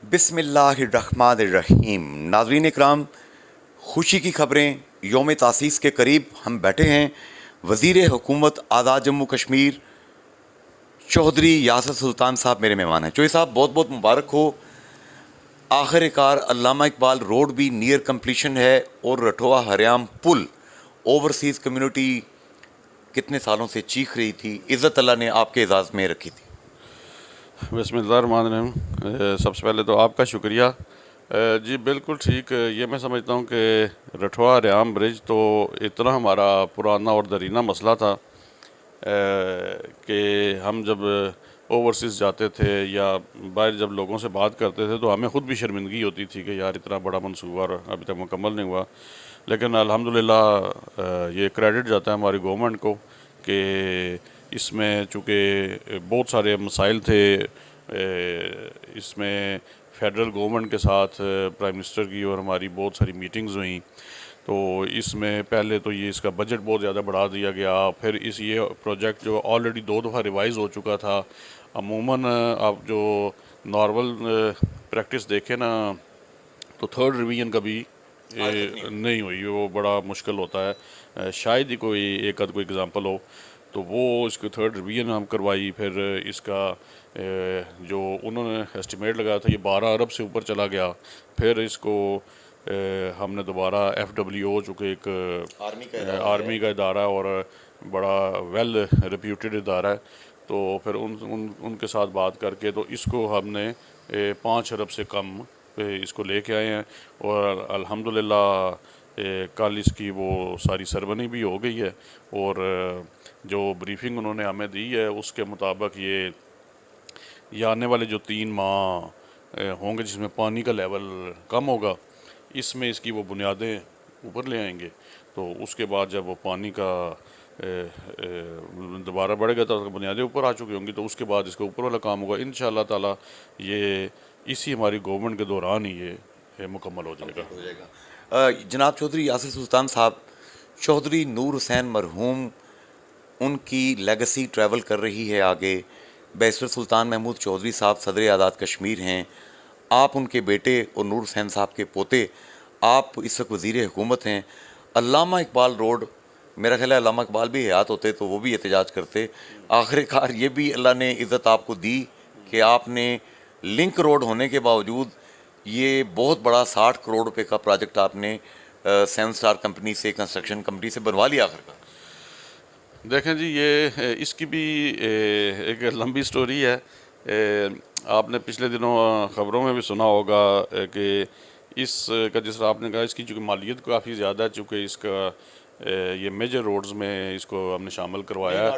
बिस्मिल्लाहिर्रहमानिर्रहीम। नाज़रीन इकराम, खुशी की खबरें, योम तासीस के करीब हम बैठे हैं। वज़ीर हुकूमत आज़ाद जम्मू कश्मीर चौधरी यासर सुल्तान साहब मेरे मेहमान हैं। चौधरी साहब, बहुत बहुत मुबारक हो। आखिरकार अल्लामा इकबाल रोड भी नियर कंप्लीशन है और रठोआ हरियाम पुल ओवरसीज़ कम्युनिटी कितने सालों से चीख रही थी, इज़्ज़त अल्लाह ने आपके एजाज़ में रखी थी। बिस्मिल्लाहिर्रहमानिर्रहीम। सबसे पहले तो आपका शुक्रिया। जी बिल्कुल ठीक। ये मैं समझता हूँ कि रठवा रियाम ब्रिज तो इतना हमारा पुराना और दरीना मसला था कि हम जब ओवरसीज़ जाते थे या बाहर जब लोगों से बात करते थे तो हमें ख़ुद भी शर्मिंदगी होती थी कि यार इतना बड़ा मनसूबा अभी तक मुकम्मल नहीं हुआ। लेकिन अल्हम्दुलिल्लाह ये क्रेडिट जाता है हमारी गवर्नमेंट को कि इसमें चूँकि बहुत सारे मसाइल थे, इसमें फेडरल गवर्नमेंट के साथ प्राइम मिनिस्टर की और हमारी बहुत सारी मीटिंग्स हुई। तो इसमें पहले तो ये इसका बजट बहुत ज़्यादा बढ़ा दिया गया। फिर ये प्रोजेक्ट जो ऑलरेडी 2 दफ़ा रिवाइज़ हो चुका था, अमूमन आप जो नॉर्मल प्रैक्टिस देखें ना तो थर्ड रिवीजन कभी नहीं हुई, वो बड़ा मुश्किल होता है। शायद ही कोई एक आध कोई एग्ज़ाम्पल हो, तो वो इसको थर्ड रिवीजन हम करवाई। फिर इसका जो उन्होंने एस्टिमेट लगाया था ये 12 अरब से ऊपर चला गया। फिर इसको हमने दोबारा FWO चूँकि एक आर्मी का इदारा और बड़ा वेल रिप्यूटेड इदारा है, तो फिर उनके साथ बात करके तो इसको हमने 5 अरब से कम पे इसको लेके आए हैं। और अल्हम्दुलिल्लाह कल इसकी वो सारी सरमनी भी हो गई है और जो ब्रीफिंग उन्होंने हमें दी है उसके मुताबिक ये आने वाले जो 3 माह होंगे जिसमें पानी का लेवल कम होगा, इसमें इसकी वो बुनियादें ऊपर ले आएंगे। तो उसके बाद जब वो पानी का दोबारा बढ़ेगा तो बुनियादें ऊपर आ चुकी होंगी, तो उसके बाद इसका ऊपर वाला काम होगा इंशाअल्लाह ताला। ये इसी हमारी गवर्नमेंट के दौरान ही ये मुकम्मल हो जाएगा। जनाब चौधरी यासर सुल्तान साहब, चौधरी नूर हुसैन मरहूम, उनकी लेगेसी ट्रैवल कर रही है आगे। बैरिस्टर सुल्तान महमूद चौधरी साहब सदर आज़ाद कश्मीर हैं, आप उनके बेटे और नूर हुसैन साहब के पोते, आप इस वक्त वज़ीर हुकूमत हैं। अल्लामा इकबाल रोड, मेरा ख्याल है अल्लामा इकबाल भी हयात होते तो वो भी एहतजाज करते। आखिरकार ये भी अल्लाह ने इज़्ज़त आपको दी कि आपने लिंक रोड होने के बावजूद ये बहुत बड़ा 60 करोड़ रुपए का प्रोजेक्ट आपने 7 स्टार कंपनी से, कंस्ट्रक्शन कंपनी से बनवा लिया आखिरकार। देखें जी, ये इसकी भी एक लंबी स्टोरी है। आपने पिछले दिनों ख़बरों में भी सुना होगा कि इसका जिस तरह आपने कहा इसकी चूँकि मालियत काफ़ी ज़्यादा है, चूँकि इसका ये मेजर रोड्स में इसको हमने शामिल करवाया है।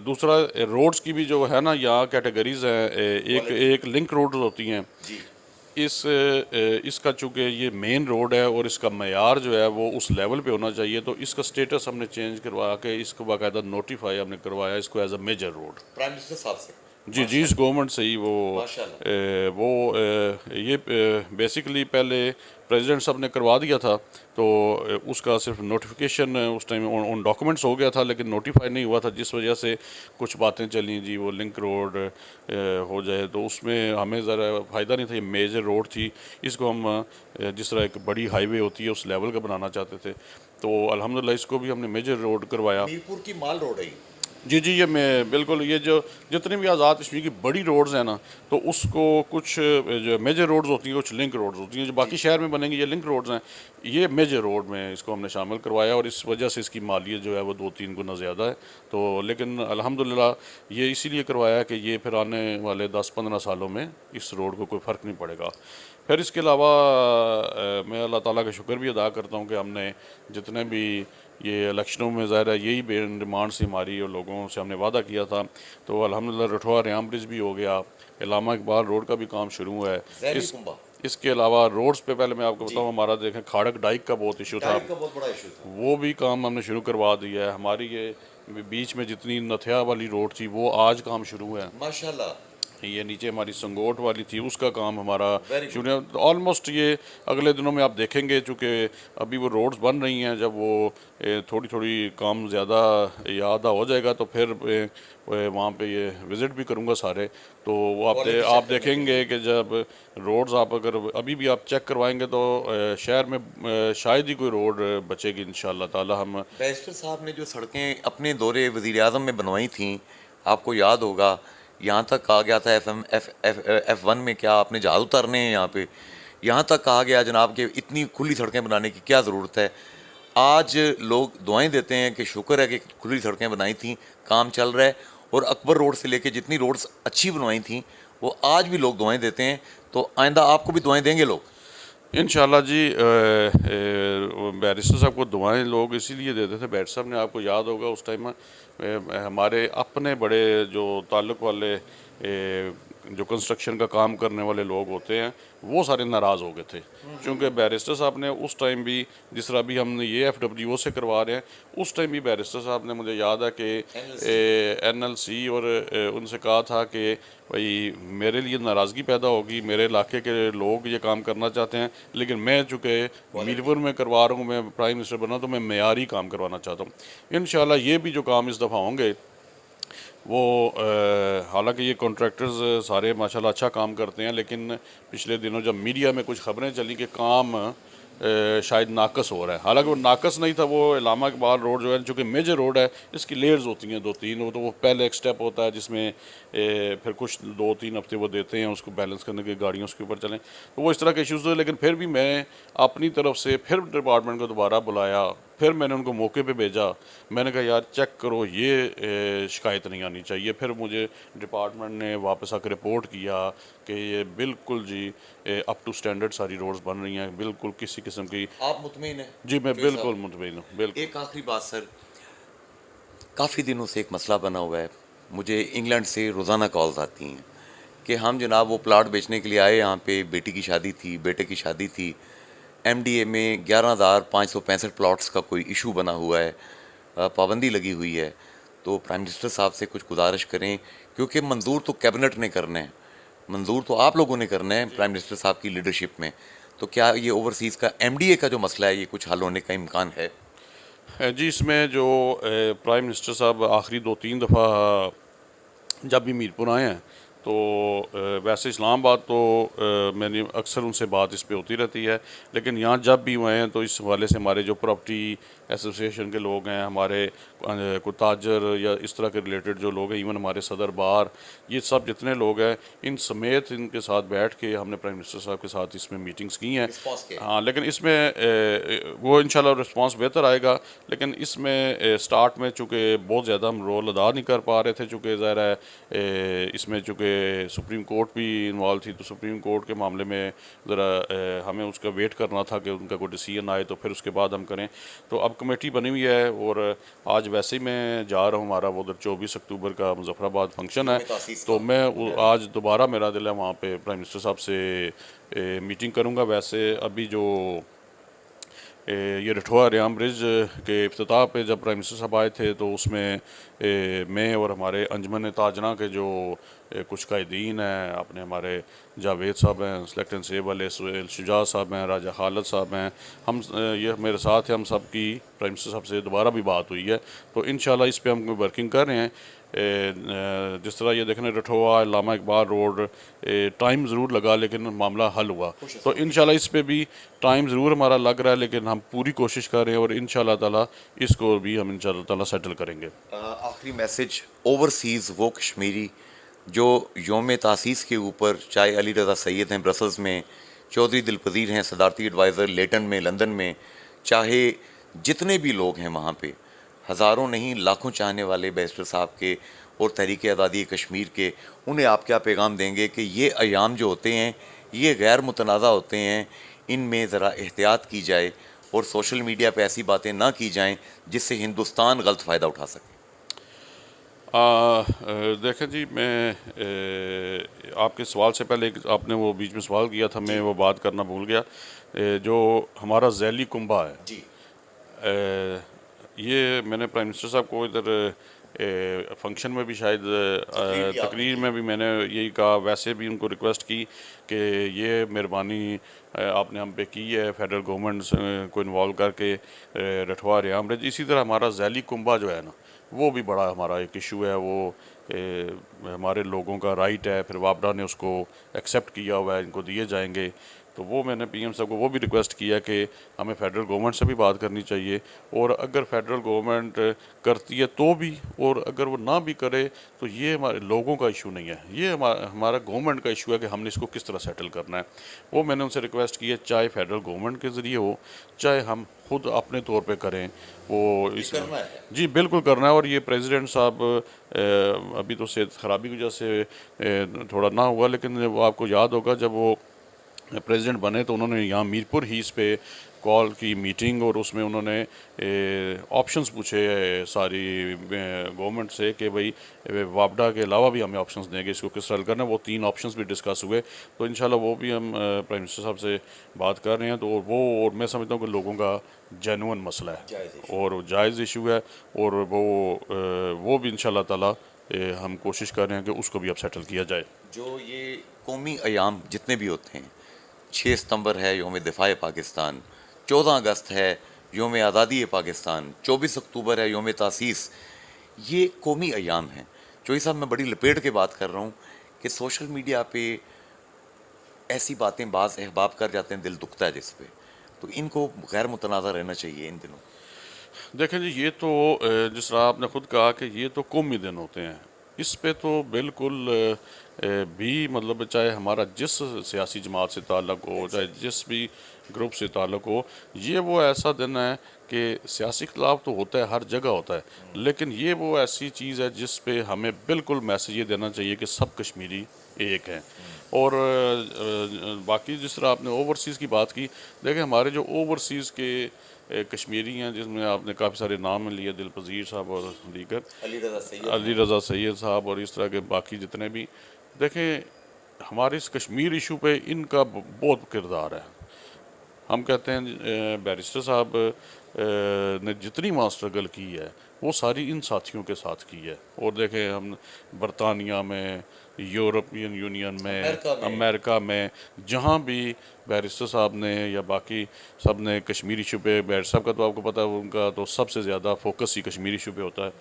दूसरा रोड्स की भी जो है ना यहाँ कैटेगरीज हैं, एक लिंक रोड्स होती हैं। इसका चूँकि ये मेन रोड है और इसका मयार जो है वो उस लेवल पे होना चाहिए, तो इसका स्टेटस हमने चेंज करवा के इसको बाकायदा नोटिफाई हमने करवाया इसको as a major road prime minister साहब से। जी इस गवर्नमेंट से ही ये बेसिकली पहले प्रेसिडेंट साहब ने करवा दिया था, तो उसका सिर्फ नोटिफिकेशन उस टाइम उन डॉक्यूमेंट्स हो गया था लेकिन नोटिफाई नहीं हुआ था, जिस वजह से कुछ बातें चली जी वो लिंक रोड हो जाए, तो उसमें हमें ज़रा फ़ायदा नहीं था। ये मेजर रोड थी, इसको हम जिस तरह एक बड़ी हाईवे होती है उस लेवल का बनाना चाहते थे, तो अल्हम्दुलिल्लाह इसको भी हमने मेजर रोड करवाया। मीरपुर की माल रोड है जी ये मैं बिल्कुल, ये जो जितनी भी आज़ाद कश्मीर की बड़ी रोड्स हैं ना, तो उसको कुछ जो मेजर रोड्स होती हैं कुछ लिंक रोड्स होती हैं, जो बाकी शहर में बनेंगी ये लिंक रोड्स हैं, ये मेजर रोड में इसको हमने शामिल करवाया और इस वजह से इसकी मालियत जो है वो 2-3 गुना ज़्यादा है। तो लेकिन अल्हम्दुलिल्लाह ये इसीलिए करवाया कि ये फिर आने वाले 10-15 सालों में इस रोड को कोई फ़र्क नहीं पड़ेगा। फिर इसके अलावा मैं अल्लाह ताला का शुक्र भी अदा करता हूँ कि हमने जितने भी ये इलेक्शनों में ज़ाहिर है यही डिमांड से हमारी और लोगों से हमने वादा किया था, तो अल्हम्दुलिल्लाह रठवा रियाम ब्रिज भी हो गया, अल्लामा इकबाल रोड का भी काम शुरू हुआ है। इसके अलावा रोड्स पे पहले मैं आपको बताऊँ, हमारा देखें खाड़क डाइक का बहुत इशू था, वो भी काम हमने शुरू करवा दिया है। हमारी ये बीच में जितनी नथिया वाली रोड थी वो आज काम शुरू है माशाल्लाह। ये नीचे हमारी संगोट वाली थी, उसका काम हमारा Very शुरू ऑलमोस्ट ये अगले दिनों में आप देखेंगे, चूँकि अभी वो रोड्स बन रही हैं, जब वो थोड़ी थोड़ी काम ज़्यादा आधा हो जाएगा तो फिर वहाँ पे ये विज़िट भी करूँगा सारे। तो वो Quality आप check करने के देखेंगे लिए। कि जब रोड्स आप अगर अभी भी आप चेक करवाएंगे तो शहर में शायद ही कोई रोड बचेगी इंशाल्लाह ताला। हम बैरिस्टर साहब ने जो सड़कें अपने दौरे वज़ीर आज़म में बनवाई थीं, आपको याद होगा, यहाँ तक कहा गया था F1 में, क्या आपने जहाज़ उतारने हैं यहाँ पे, यहाँ तक कहा गया जनाब कि इतनी खुली सड़कें बनाने की क्या ज़रूरत है। आज लोग दुआएं देते हैं कि शुक्र है कि खुली सड़कें बनाई थीं, काम चल रहा है, और अकबर रोड से लेके जितनी रोड्स अच्छी बनवाई थीं वो आज भी लोग दुआएं देते हैं। तो आइंदा आपको भी दुआएं देंगे लोग? इंशाल्लाह जी। बैरिस्टर साहब को दुआएं लोग इसीलिए देते थे, बैरिस्टर साहब ने, आपको याद होगा उस टाइम हमारे अपने बड़े जो ताल्लुक़ वाले जो कंस्ट्रक्शन का काम करने वाले लोग होते हैं वो सारे नाराज़ हो गए थे, क्योंकि बैरिस्टर साहब ने उस टाइम भी, जिस तरह भी हमने ये FWO से करवा रहे हैं, उस टाइम भी बैरिस्टर साहब ने, मुझे याद है कि NLC और उनसे कहा था कि भाई मेरे लिए नाराज़गी पैदा होगी, मेरे इलाके के लोग ये काम करना चाहते हैं, लेकिन मैं चूँकि मीरपुर में करवा रहा हूँ, मैं प्राइम मिनिस्टर बना, तो मैं मेयारी काम करवाना चाहता हूँ। इंशाल्लाह ये भी जो काम इस दफ़ा होंगे वो हालांकि ये कॉन्ट्रैक्टर्स सारे माशाल्लाह अच्छा काम करते हैं, लेकिन पिछले दिनों जब मीडिया में कुछ खबरें चली कि काम शायद नाकस हो रहा है, हालांकि वो नाकस नहीं था। वो इलामा इकबाल रोड जो है, चूँकि मेजर रोड है, इसकी लेयर्स होती हैं 2-3, वो तो वो पहले एक स्टेप होता है जिसमें फिर कुछ 2-3 हफ्ते वो देते हैं उसको बैलेंस करने के, गाड़ियों उसके ऊपर चलें, तो वो इस तरह के इश्यूज़ हुए। लेकिन फिर भी मैं अपनी तरफ से फिर डिपार्टमेंट को दोबारा बुलाया, फिर मैंने उनको मौके पे भेजा, मैंने कहा यार चेक करो, ये शिकायत नहीं आनी चाहिए। फिर मुझे डिपार्टमेंट ने वापस आकर रिपोर्ट किया कि ये बिल्कुल जी अप टू स्टैंडर्ड सारी रोड्स बन रही हैं, बिल्कुल किसी किस्म की। आप मुतमईन हैं? जी मैं जो बिल्कुल साहब, मुतमईन हूँ, बिल्कुल। एक आखिरी बात सर, काफ़ी दिनों से एक मसला बना हुआ है, मुझे इंग्लैंड से रोज़ाना कॉल्स आती हैं कि हम जनाब वो प्लाट बेचने के लिए आए, यहाँ पे बेटी की शादी थी, बेटे की शादी थी, MDA में 11,565 प्लॉट्स का कोई इशू बना हुआ है, पाबंदी लगी हुई है। तो प्राइम मिनिस्टर साहब से कुछ गुजारिश करें, क्योंकि मंजूर तो कैबिनेट ने करना है, मंजूर तो आप लोगों ने करना है प्राइम मिनिस्टर साहब की लीडरशिप में। तो क्या ये ओवरसीज़ का MDA का जो मसला है ये कुछ हल होने का इम्कान है? जी इसमें जो प्राइम मिनिस्टर साहब आखिरी 2-3 दफ़ा जब भी मीरपुर आए हैं, तो वैसे इस्लामाबाद तो मैंने अक्सर उनसे बात इस पे होती रहती है, लेकिन यहाँ जब भी हुए हैं तो इस हवाले से हमारे जो प्रॉपर्टी एसोसिएशन के लोग हैं, हमारे कोई ताजर या इस तरह के रिलेटेड जो लोग हैं, इवन हमारे सदर बार, ये सब जितने लोग हैं, इन समेत इनके साथ बैठ के हमने प्राइम मिनिस्टर साहब के साथ इसमें मीटिंग्स की हैं। रिस्पॉन्स के हाँ, लेकिन इसमें वो इंशाल्लाह रिस्पांस बेहतर आएगा, लेकिन इसमें स्टार्ट में चूँकि बहुत ज़्यादा हम रोल अदा नहीं कर पा रहे थे, चूँकि ज़ाहिर है इसमें चूँकि सुप्रीम कोर्ट भी इन्वॉल्व थी, तो सुप्रीम कोर्ट के मामले में ज़रा हमें उसका वेट करना था कि उनका कोई डिसीजन आए तो फिर उसके बाद हम करें। तो अब कमेटी बनी हुई है, और आज वैसे ही मैं जा रहा हूँ, हमारा वो उधर 24 अक्टूबर का मुजफ्फराबाद फंक्शन है, तो मैं आज दोबारा मेरा दिल है वहाँ पे प्राइम मिनिस्टर साहब से मीटिंग करूँगा। वैसे अभी जो ये रठुआ रियाम ब्रिज के इफ्तिताह पे जब प्राइम मिनिस्टर साहब आए थे, तो उसमें मैं और हमारे अंजमन ताजना के जो कुछ कायदीन हैं, अपने हमारे जावेद साहब हैं, सेलेक्ट एंड सेव वाले, शुजा साहब हैं, राजा खालिद साहब हैं, हम ये मेरे साथ हैं, हम सब की प्राइम मिनिस्टर साहब से दोबारा भी बात हुई है। तो इंशाल्लाह इस पे हम वर्किंग कर रहे हैं। जिस तरह ये देखने रठोआ इलामा इकबाल रोड टाइम ज़रूर लगा, लेकिन मामला हल हुआ। तो इंशाल्लाह इस पे भी टाइम ज़रूर हमारा लग रहा है, लेकिन हम पूरी कोशिश कर रहे हैं, और इंशाल्लाह ताला इसको भी हम इंशाल्लाह ताला सेटल करेंगे। आखिरी मैसेज ओवरसीज़ वो कश्मीरी जो योम तासीस के ऊपर, चाहे अली रज़ा सैयद हैं ब्रसल्स में, चौधरी दिलपज़ीर हैं सदारती एडवाइज़र लेटन में, लंदन में, चाहे जितने भी लोग हैं वहाँ पे, हज़ारों नहीं लाखों चाहने वाले बैरिस्टर साहब के और तहरीक आज़ादी कश्मीर के, उन्हें आप क्या पैगाम देंगे कि ये अयाम जो होते हैं ये गैर मुतनाज़ा होते हैं, इनमें ज़रा एहतियात की जाए और सोशल मीडिया पे ऐसी बातें ना की जाएं जिससे हिंदुस्तान गलत फ़ायदा उठा सके? देखें जी, मैं आपके सवाल से पहले आपने वो बीच में सवाल किया था, मैं वो बात करना भूल गया। जो हमारा जैली कुंभा है, जी, ये मैंने प्राइम मिनिस्टर साहब को इधर फंक्शन में भी शायद तकरीर में भी मैंने यही कहा, वैसे भी उनको रिक्वेस्ट की कि ये मेहरबानी आपने हम पे की है फेडरल गवर्नमेंट को इन्वॉल्व करके रठवा रियाम ब्रिज। इसी तरह हमारा जैली कुंभा जो है ना, वो भी बड़ा हमारा एक इशू है, वो हमारे लोगों का राइट है, फिर वापडा ने उसको एक्सेप्ट किया हुआ है, इनको दिए जाएंगे। तो वो मैंने पीएम साहब को वो भी रिक्वेस्ट किया कि हमें फेडरल गवर्नमेंट से भी बात करनी चाहिए, और अगर फेडरल गवर्नमेंट करती है तो भी, और अगर वो ना भी करे तो ये हमारे लोगों का इशू नहीं है, ये हमारा गवर्नमेंट का इशू है कि हमने इसको किस तरह सेटल करना है। वो मैंने उनसे रिक्वेस्ट की है, चाहे फेडरल गवर्नमेंट के ज़रिए हो, चाहे हम खुद अपने तौर पे करें, वो इस जी बिल्कुल करना है। और ये प्रेसिडेंट साहब अभी तो सेहत खराबी की वजह से थोड़ा ना हुआ, लेकिन वो आपको याद होगा जब वो प्रेसिडेंट बने तो उन्होंने यहाँ मीरपुर ही इस पे कॉल की मीटिंग, और उसमें उन्होंने ऑप्शंस पूछे सारी गवर्नमेंट से कि भाई वापडा के अलावा भी हमें ऑप्शंस देंगे, इसको किस तरह हल करना है। वो 3 ऑप्शंस भी डिस्कस हुए, तो इंशाल्लाह वो भी हम प्राइम मिनिस्टर साहब से बात कर रहे हैं। तो वो, और मैं समझता हूँ कि लोगों का जेन्युइन मसला है और जायज़ इशू है, और वो भी इंशाल्लाह ताला हम कोशिश कर रहे हैं कि उसको भी अब सेटल किया जाए। जो ये कौमी अयाम जितने भी होते हैं, 6 सितंबर है योम दिफा पाकिस्तान, 14 अगस्त है योम आज़ादी पाकिस्तान, 24 अक्टूबर है योम तासीस, ये कौमी अयाम हैं। चौधरी साहब, मैं बड़ी लपेट के बात कर रहा हूँ कि सोशल मीडिया पे ऐसी बातें बाज़ अहबाब कर जाते हैं, दिल दुखता है जिस पे, तो इनको गैर मुतनाज़ा रहना चाहिए इन दिनों। देखें जी, ये तो जिस तरह आपने खुद कहा कि ये तो कौमी दिन होते हैं, इस पे तो बिल्कुल भी मतलब चाहे हमारा जिस सियासी जमात से ताल्लुक़ हो, चाहे जिस भी ग्रुप से ताल्लुक़ हो, ये वो ऐसा दिन है कि सियासी इख्तिलाफ तो होता है, हर जगह होता है, लेकिन ये वो ऐसी चीज़ है जिस पे हमें बिल्कुल मैसेज ये देना चाहिए कि सब कश्मीरी एक हैं। और बाकी जिस तरह आपने ओवरसीज़ की बात की, देखें हमारे जो ओवरसीज़ के कश्मीरी हैं, जिसमें आपने काफ़ी सारे नाम लिए, दिल पज़ीर साहब और दीगर, अली रज़ा सैयद साहब और इस तरह के बाकी जितने भी, देखें हमारे इस कश्मीर इशू पे इनका बहुत किरदार है। हम कहते हैं बैरिस्टर साहब ने जितनी वहाँ स्ट्रगल की है वो सारी इन साथियों के साथ की है। और देखें हम बरतानिया में, यूरोपियन यूनियन में, अमेरिका में जहाँ भी बैरिस्टर साहब ने या बाकी सब ने कश्मीर इशू पे, बैरिस्टर साहब का तो आपको पता है उनका तो सबसे ज़्यादा फोकस ही कश्मीर इशू पे होता है,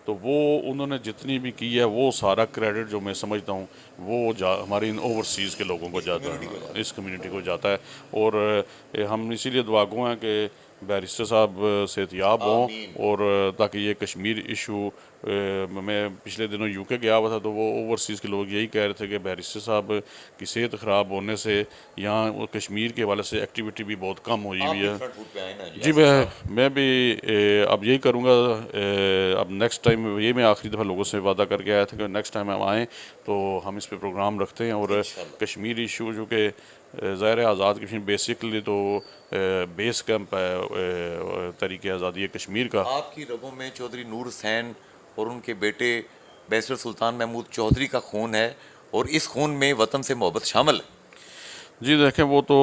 तो वो उन्होंने जितनी भी की है वो सारा क्रेडिट जो मैं समझता हूँ वो हमारे इन ओवरसीज़ के लोगों को जाता है, इस कम्युनिटी को जाता है। और हम इसीलिए दुआगो हैं कि बैरिस्टर साहब सेहतयाब हों, और ताकि ये कश्मीर इशू, मैं पिछले दिनों यूके गया हुआ था तो वो ओवरसीज़ के लोग यही कह रहे थे कि बैरिस्टर साहब की सेहत ख़राब होने से यहाँ कश्मीर के हवाले से एक्टिविटी भी बहुत कम हुई हुई है। जी मैं भी अब यही करूँगा, अब नेक्स्ट टाइम ये मैं आखिरी दफ़ा लोगों से वादा करके आया था कि नेक्स्ट टाइम हम आएँ तो हम इस पे प्रोग्राम रखते हैं। और कश्मीर इशू जो कि ज़ाहिर है आज़ाद कश्मीर बेसिकली तो बेस कैंप है तरीके आज़ादी कश्मीर का। आपकी रगों में चौधरी नूर हुसैन और उनके बेटे बैरिस्टर सुल्तान महमूद चौधरी का खून है, और इस खून में वतन से मोहब्बत शामिल है। जी देखें, वो तो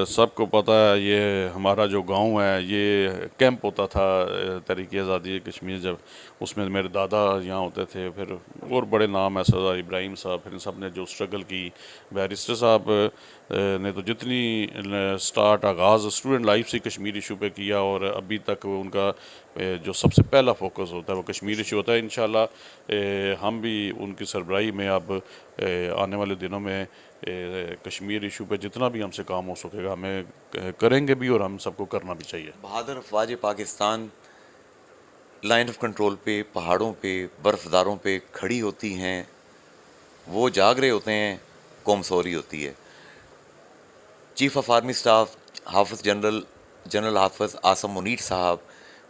सबको पता है, ये हमारा जो गांव है ये कैंप होता था तहरीक आज़ादी कश्मीर, जब उसमें मेरे दादा यहाँ होते थे, फिर और बड़े नाम है सरदार इब्राहिम साहब, फिर सब ने जो स्ट्रगल की। बैरिस्टर साहब ने तो जितनी स्टार्ट आगाज़ स्टूडेंट लाइफ से कश्मीर इशू पे किया, और अभी तक उनका जो सबसे पहला फोकस होता है वो कश्मीर इशू होता है। इंशाल्लाह हम भी उनकी सरबराही में अब आने वाले दिनों में कश्मीर इशू पे जितना भी हमसे काम हो सकेगा हमें करेंगे भी, और हम सबको करना भी चाहिए। बहादुर अफवाज पाकिस्तान लाइन ऑफ कंट्रोल पे, पहाड़ों पे, बर्फदारों पे खड़ी होती हैं, वो जाग रहे होते हैं, कौम सो रही होती है। चीफ ऑफ आर्मी स्टाफ हाफिज़ जनरल हाफिज़ आसम मुनीर साहब,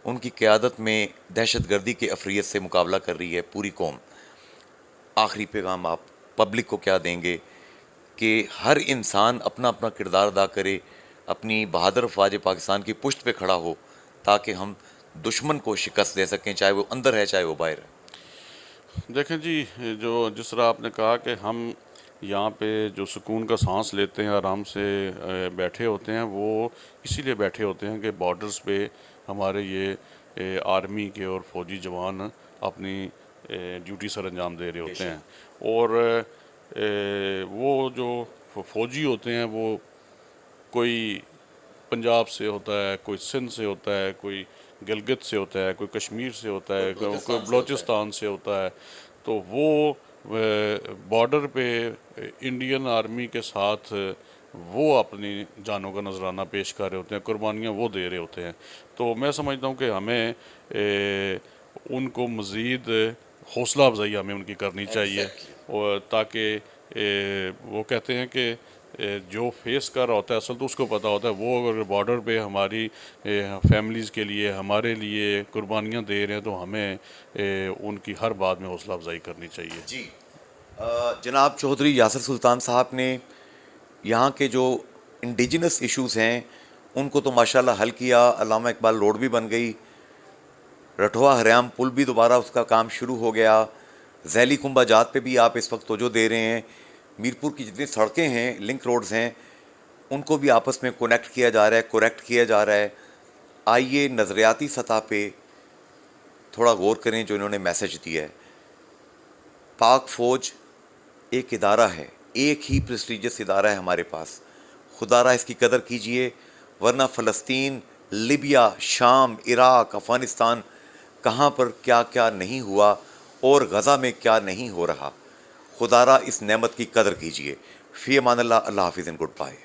उनकी क़यादत में दहशतगर्दी के अफरियत से मुकाबला कर रही है पूरी कौम। आखिरी पैगाम आप पब्लिक को क्या देंगे कि हर इंसान अपना अपना किरदार अदा करे, अपनी बहादुर अफवाज पाकिस्तान की पुश्त पे खड़ा हो, ताकि हम दुश्मन को शिकस्त दे सकें, चाहे वो अंदर है चाहे वो बाहर है। देखें जी, जो जिस तरह आपने कहा कि हम यहाँ पे जो सुकून का सांस लेते हैं, आराम से बैठे होते हैं, वो इसीलिए बैठे होते हैं कि बॉर्डर्स पे हमारे ये आर्मी के और फौजी जवान अपनी ड्यूटी सर अंजाम दे रहे होते हैं। और वो जो फ़ौजी होते हैं वो कोई पंजाब से होता है, कोई सिंध से होता है, कोई गिलगित से होता है, कोई कश्मीर से होता है, कोई बलूचिस्तान से होता है। तो वो बॉर्डर पे इंडियन आर्मी के साथ वो अपनी जानों का नजराना पेश कर रहे होते हैं, कुर्बानियाँ वो दे रहे होते हैं। तो मैं समझता हूँ कि हमें उनको मज़ीद हौसला अफजाई हमें उनकी करनी चाहिए, और ताकि वो कहते हैं कि जो फेस कर रहा होता है असल तो उसको पता होता है, वो अगर बॉर्डर पे हमारी फैमिलीज़ के लिए, हमारे लिए कुर्बानियाँ दे रहे हैं, तो हमें उनकी हर बात में हौसला अफजाई करनी चाहिए। जी जनाब चौधरी यासिर सुल्तान साहब ने यहाँ के जो इंडिजिनस इश्यूज़ हैं उनको तो माशाल्लाह हल किया। अल्लामा इकबाल रोड भी बन गई, रठवा हरियाम पुल भी दोबारा उसका काम शुरू हो गया, जैली कुंभा जात पे भी आप इस वक्त तवज्जो दे रहे हैं। मीरपुर की जितनी सड़कें हैं, लिंक रोड्स हैं, उनको भी आपस में कनेक्ट किया जा रहा है, करेक्ट किया जा रहा है। आइए नज़रियाती सतह पे थोड़ा गौर करें जो इन्होंने मैसेज दिया है। पाक फ़ौज एक इदारा है, एक ही प्रेस्टीजियस इदारा है हमारे पास, खुदारा इसकी कदर कीजिए, वरना फ़लस्तीन, लिबिया, शाम, इराक़, अफ़गानिस्तान कहाँ पर क्या क्या नहीं हुआ और गज़ा में क्या नहीं हो रहा। खुदारा इस नेमत की कदर कीजिए। फ़ी अमान अल्लाह, अल्लाह हाफ़िज़ एंड गुड बाय।